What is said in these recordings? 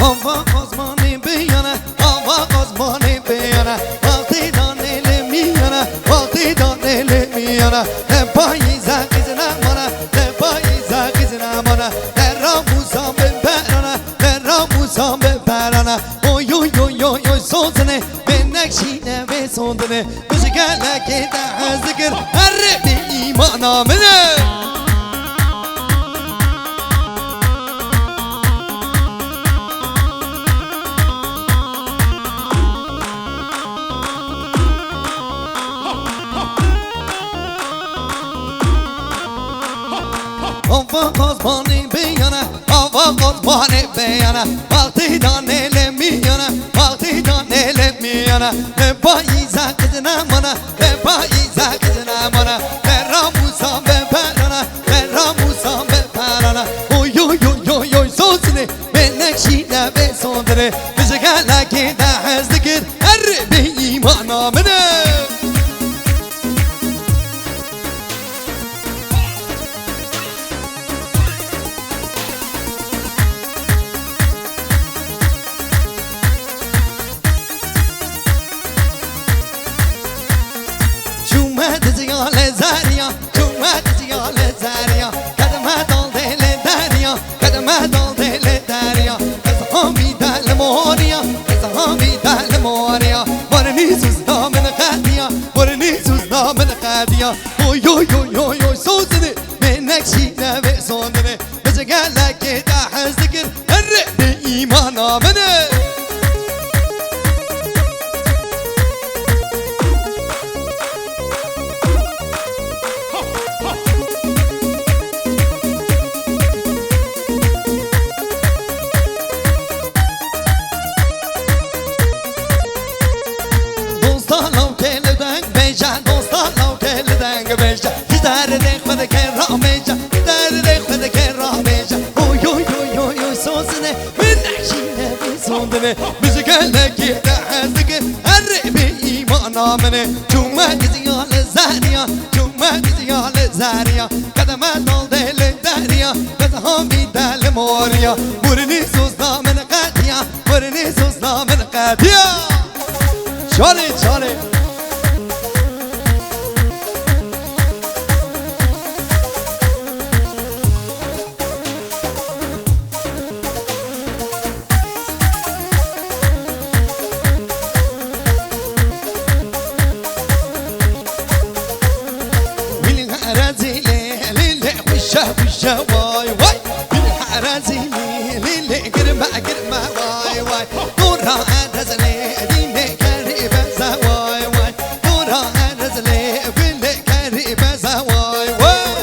Hava osmani biyana, hava osmani biyana. Vakti daneli miyana, vakti daneli miyana. Ne payiza kızına bana, ne payiza kızına bana. Ne ramusa beberana, ne ramusa beberana. Oy oy oy oy oy sozene, benekşine ve sondene. Müzikale keda hazıkır, her bir imana mene. Hava osmani biyana, hava osmani biyana. Vakti daneli miyana, vakti daneli miyana. Ne payiza kızına bana, ne payiza kızına bana. Ne ramusa beberana, ne ramusa beberana. Oy oy oy oy oy sozine, benekşine ve sondere. Müzikale keda hazıkır, her bir imana mene. Zaria, Cumhuriyet Zaria, kademe dal dele Daria, kademe dal dele Daria. Ezhami dal Moria, ezhami dal Moria. Varni suzda men qadiya, varni suzda men qadiya. Oy oy oy oy oy sozne, menekşine ve sondene. Bezgala keda hazıkır, her bir imana mene. Müzikale keda hazıkır, her bir imana mene. Cumhuriyet Zaria, Cumhuriyet Zaria. Kademe dal dele Daria, ezhami dal Moria. Varni suzda men qadiya, varni suzda men qadiya. Çale çale. واي واي بالحرازي ليلي قرمة قرمة واي واي دورها نزلي ديني كريبة واي واي دورها نزلي باللي كريبة واي واي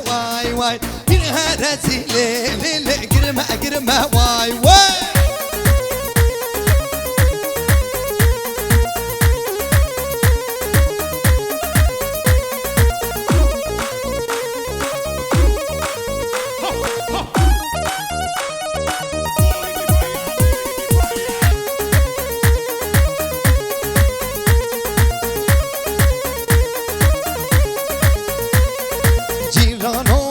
واي واي منها رزيلة ليلة قرمة قرمة واي واي Rano,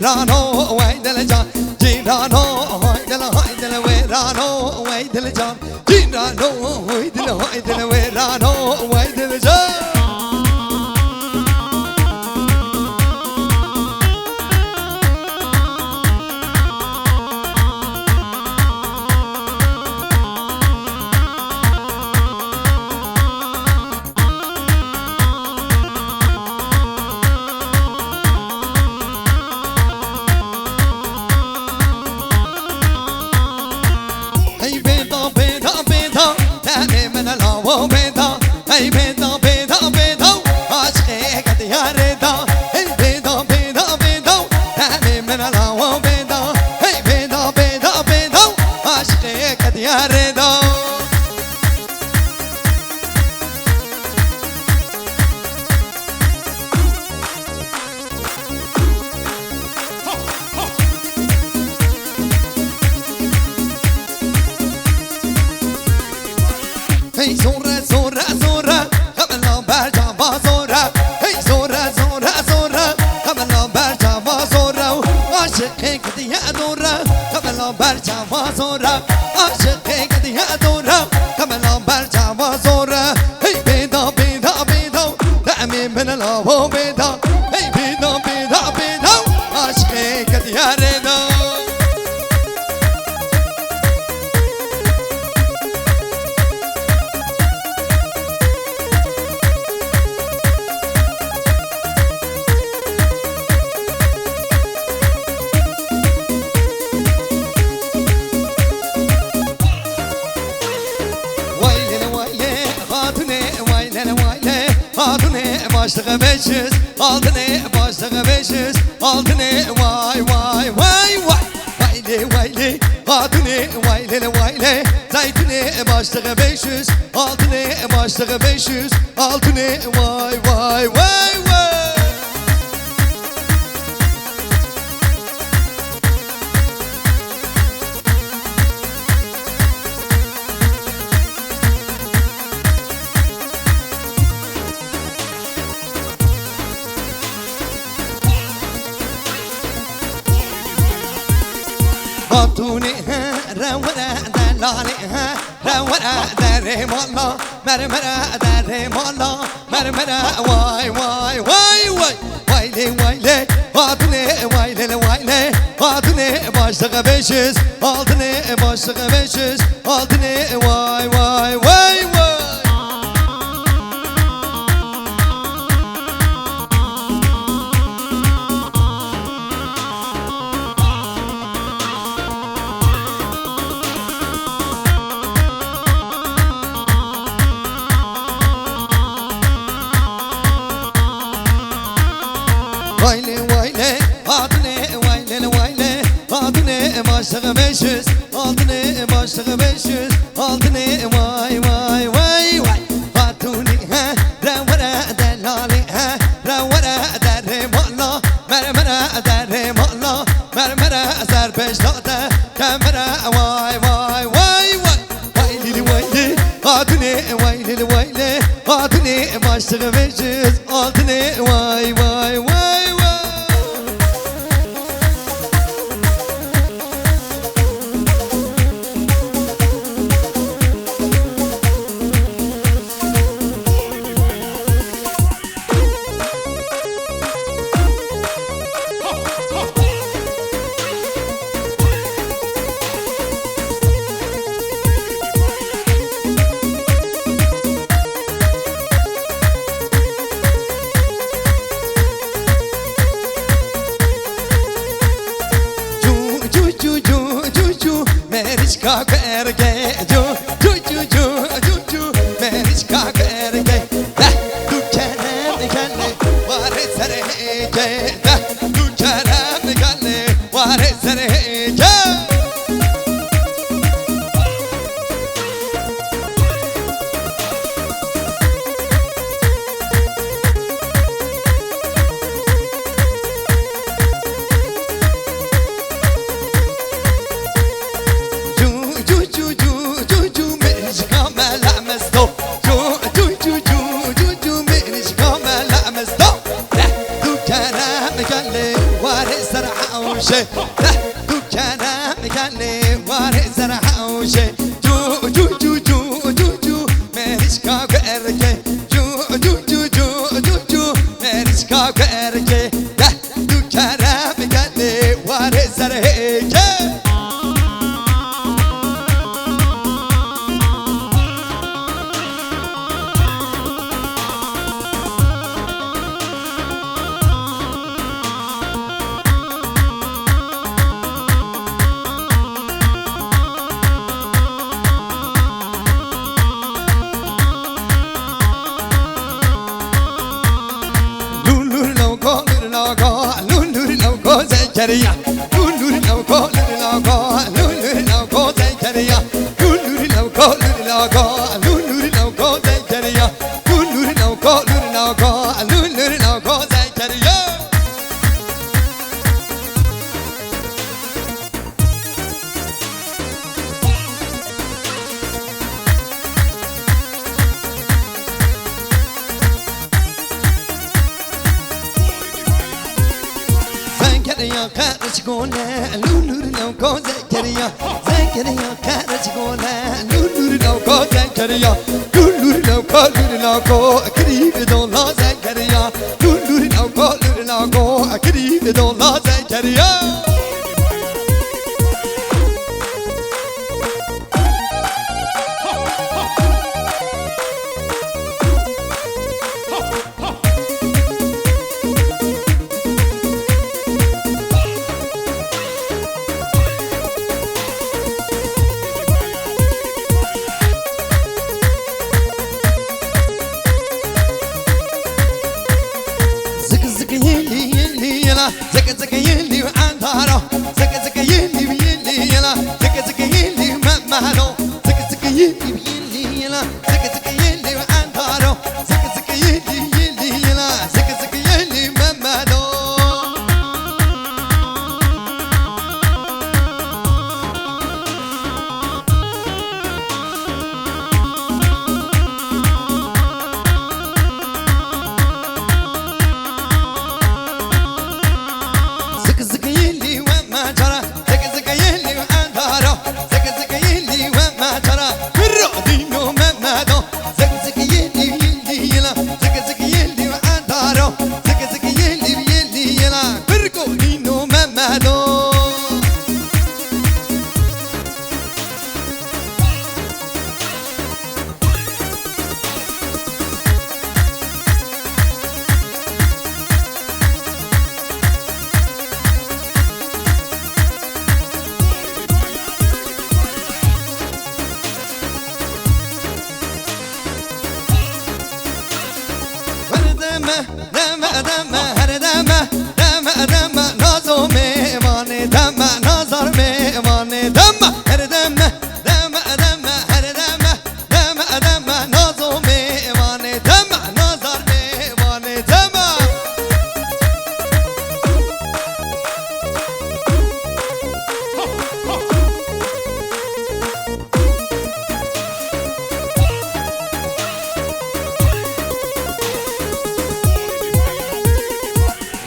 ويرانو ويدل جان جيرانو هيدل ويرانو ويدل جان جيرانو هيدل ويرانو ويدل جان Hey beda beda beda aşkı kat yareda hey beda beda beda tane mena la beda hey beda beda beda aşkı kat yareda Hey zora zora zora Kamala berca bazora Hey zora zora zora Kamala berca bazora Aşık kediye dora Kamala berca bazora Aşık kediye dora Kamala berca bazora Hey beda beda beda Dami men la beda Hey beda beda beda Aşık kediye dora Başlığı 500 altını başlığı 500 altını vay vay vay vay vayli vayli altını vaylele vayle zeytini başlığı 500 altını başlığı 500 altını vay vay vay vay Hatuni rawara dalali rawara dare molla mermera dare molla mermera vay vay vay vay vayle vayle hatuni vayle vayle hatuni başlığı 500 altını başlığı 500 altını vay vay vay vay Vayle vayle adını vayle vayle adını başlığı 500 altını başlığı 500 altını vay vay vay vay adını ravara delali ravara dere molla mermera dere molla mermera serpeşlada kamera vay vay vay vay vayle vayle adını vayle vayle adını başlığı 500 altını vay vay vay حوشه تو کرم گله واره سر حوشه جو جو جو جو جو جو مرشکا کرکه جو جو جو جو جو جو مرشکا کرکه تو کرم گله واره سر حوشه Zekeriya, lulul lavko, lulul lavko, lulul lavko, Zekeriya, lulul lavko, lulul lavko, lulul lavko, Zekeriya, lulul lavko, lulul lavko, lulul lavko, Zekeriya. Zekeriya karışgone lulur lavko Zekeriya Zekeriya karışgone lulur lavko Zekeriya lulur lavko lulur lavko akribi dola Zekeriya lulur lavko lulur lavko akribi dola Zekeriya Zaka zaka yeli antaro Zaka zaka yeli yela Zaka zaka yeli mamaro Zaka zaka yeli yela Zaka zaka yeli antaro Zaka zaka yeli yela Zaka zaka yeli mamaro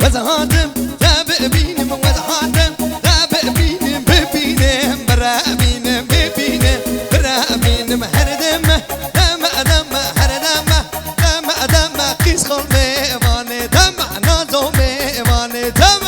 وزهاتم تابع بينم وزهاتم تابع بينم ببينم برا بينم ببينم برا بينم هردم دم دم هردم دم دم قيس خلمي واني دم نازومي واني دم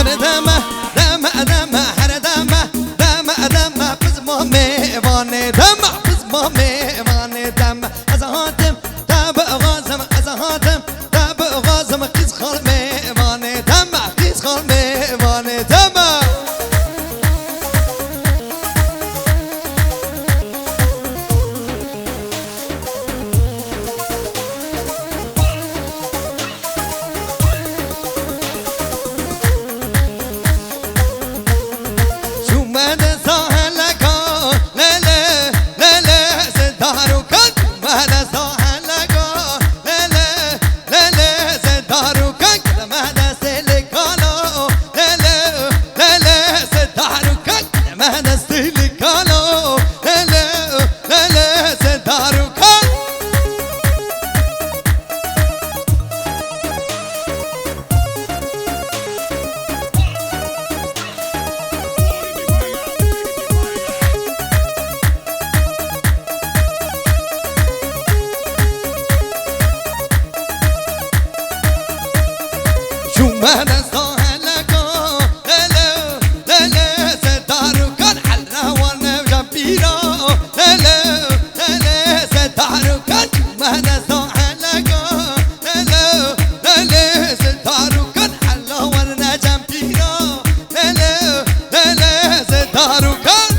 دم دم دم هر دم دم دم بزمو میوانه دم بزمو میوانه دم از هاتم دب غازم از هاتم دب غازم قیز خال میوانه دم قیز خال میوانه دم من ساحلکا للو للو ستارو کن حلوان نوجم پیرا للو للو ستارو کن من ساحلکا للو للو ستارو کن حلوان نجم پیرا للو للو ستارو کن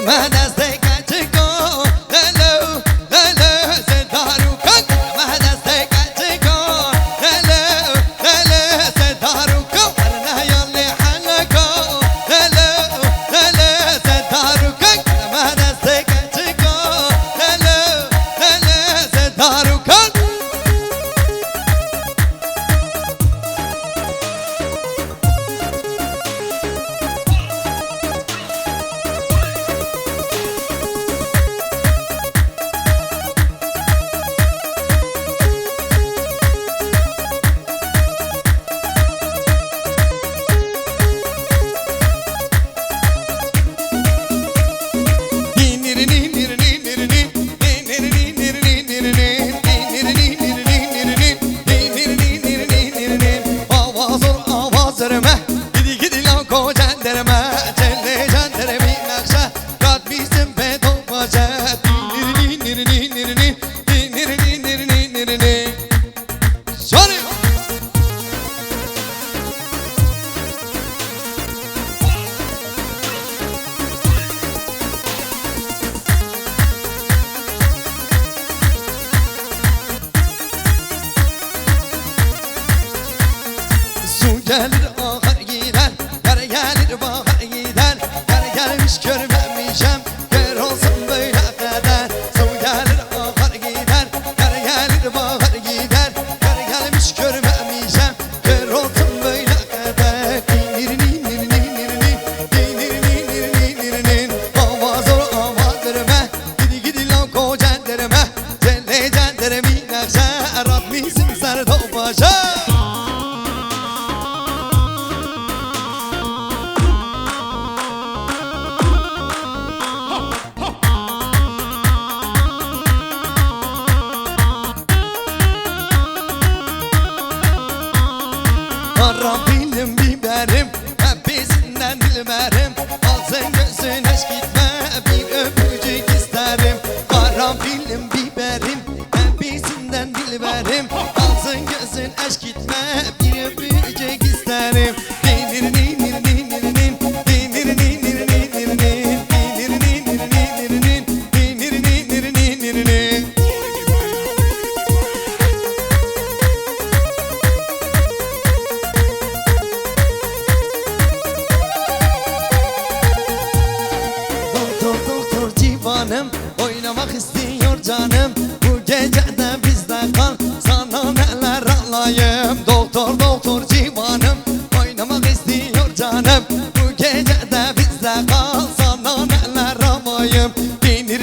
من از دکتگاه للو للو ستارو کن من از دکتگاه للو للو ستارو کن نیال حلقا للو للو ستارو کن من از دکتگاه للو للو ستارو کن gelir ahır gider, yar gelir bahar gider, yar gelmiş görmemişem, gör olsun böyle kader. Su gelir ahır gider, yar gelir bahar gider, yar gelmiş görmemişem, gör olsun böyle kader. Dinir avaz ol avaz verme, gidi gidi lan koca derme, celle cendere minakşa, Rabbimsin serdobaşa. Karanfilim biberim, hepsinden dilberim. Ağzın gözün aşk gitme, bir öpücük isterim. Karanfilim biberim, hepsinden dilberim. Ağzın gözün aşk gitme, bir öpücük isterim. Oynamak istiyor canım, bu gecede bizde kal, sana neler alayım. Doktor doktor civanım, oynamak istiyor canım, bu gecede bizde kal, sana neler alayım. Dinir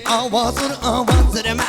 avazır avaz verme,